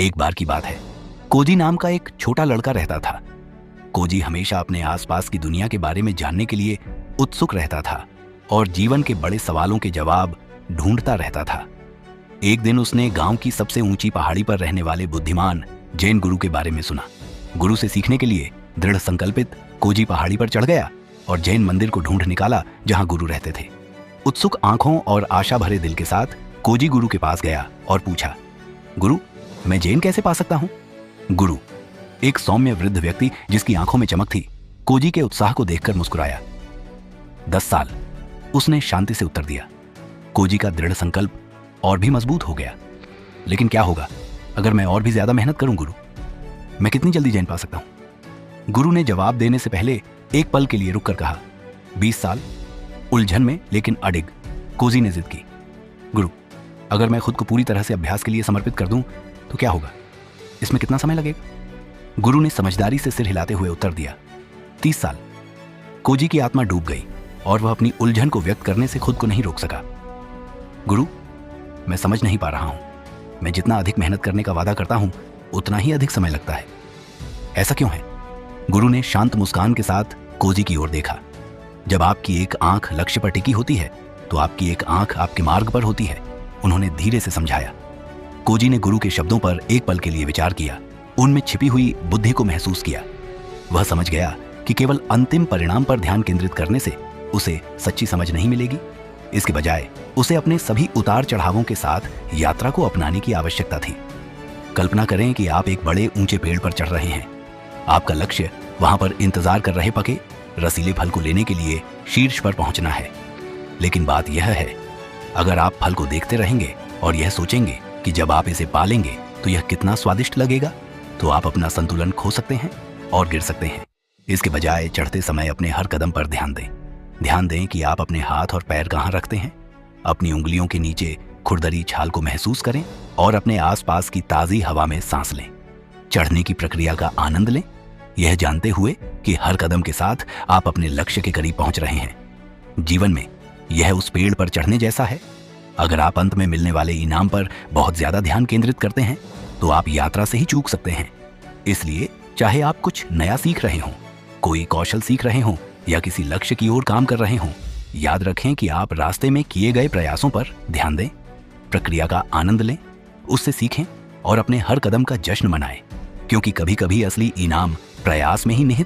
एक बार की बात है, कोजी नाम का एक छोटा लड़का रहता था। कोजी हमेशा अपने आसपास की दुनिया के बारे में जानने के लिए उत्सुक रहता था और जीवन के बड़े सवालों के जवाब ढूंढता रहता था। एक दिन उसने गांव की सबसे ऊंची पहाड़ी पर रहने वाले बुद्धिमान जैन गुरु के बारे में सुना। गुरु से सीखने के लिए दृढ़ संकल्पित कोजी पहाड़ी पर चढ़ गया और जैन मंदिर को ढूंढ निकाला जहां गुरु रहते थे। उत्सुक आंखों और आशा भरे दिल के साथ कोजी गुरु के पास गया और पूछा, गुरु, मैं जैन कैसे पा सकता हूं? गुरु, एक सौम्य वृद्ध व्यक्ति जिसकी आंखों में चमक थी, कोजी के उत्साह को देखकर मुस्कुराया। 10 साल, उसने शांति से उत्तर दिया। कोजी का दृढ़ संकल्प और भी मजबूत हो गया। लेकिन क्या होगा अगर मैं और भी ज्यादा मेहनत करूं गुरु? मैं कितनी जल्दी जैन पा सकता हूं? गुरु ने जवाब देने से पहले एक पल के लिए रुककर कहा, 20 साल। उलझन में लेकिन अडिग कोजी ने जिद की, गुरु, अगर मैं खुद को पूरी तरह से अभ्यास के लिए समर्पित कर दूं तो क्या होगा? इसमें कितना समय लगेगा? गुरु ने समझदारी से सिर हिलाते हुए उत्तर दिया, 30 साल। कोजी की आत्मा डूब गई और वह अपनी उलझन को व्यक्त करने से खुद को नहीं रोक सका। गुरु, मैं समझ नहीं पा रहा हूं। मैं जितना अधिक मेहनत करने का वादा करता हूं उतना ही अधिक समय लगता है। ऐसा क्यों है? गुरु ने शांत मुस्कान के साथ कोजी की ओर देखा। जब आपकी एक आंख लक्ष्य पर टिकी होती है तो आपकी एक आंख आपके मार्ग पर होती है, उन्होंने धीरे से समझाया। कोजी ने गुरु के शब्दों पर एक पल के लिए विचार किया, उनमें छिपी हुई बुद्धि को महसूस किया। वह समझ गया कि केवल अंतिम परिणाम पर ध्यान केंद्रित करने से उसे सच्ची समझ नहीं मिलेगी। इसके बजाय उसे अपने सभी उतार चढ़ावों के साथ यात्रा को अपनाने की आवश्यकता थी। कल्पना करें कि आप एक बड़े ऊंचे पेड़ पर चढ़ रहे हैं। आपका लक्ष्य वहां पर इंतजार कर रहे पके रसीले फल को लेने के लिए शीर्ष पर पहुंचना है। लेकिन बात यह है, अगर आप फल को देखते रहेंगे और यह सोचेंगे कि जब आप इसे पालेंगे तो यह कितना स्वादिष्ट लगेगा, तो आप अपना संतुलन खो सकते हैं और गिर सकते हैं। इसके बजाय चढ़ते समय अपने हर कदम पर ध्यान दें। ध्यान दें कि आप अपने हाथ और पैर कहाँ रखते हैं। अपनी उंगलियों के नीचे खुरदरी छाल को महसूस करें और अपने आसपास की ताज़ी हवा में सांस लें। चढ़ने की प्रक्रिया का आनंद लें, यह जानते हुए कि हर कदम के साथ आप अपने लक्ष्य के करीब पहुंच रहे हैं। जीवन में यह उस पेड़ पर चढ़ने जैसा है। अगर आप अंत में मिलने वाले इनाम पर बहुत ज्यादा ध्यान केंद्रित करते हैं तो आप यात्रा से ही चूक सकते हैं। इसलिए चाहे आप कुछ नया सीख रहे हों, कोई कौशल सीख रहे हों या किसी लक्ष्य की ओर काम कर रहे हों, याद रखें कि आप रास्ते में किए गए प्रयासों पर ध्यान दें, प्रक्रिया का आनंद लें, उससे सीखें और अपने हर कदम का जश्न मनाएं, क्योंकि कभी कभी असली इनाम प्रयास में ही निहित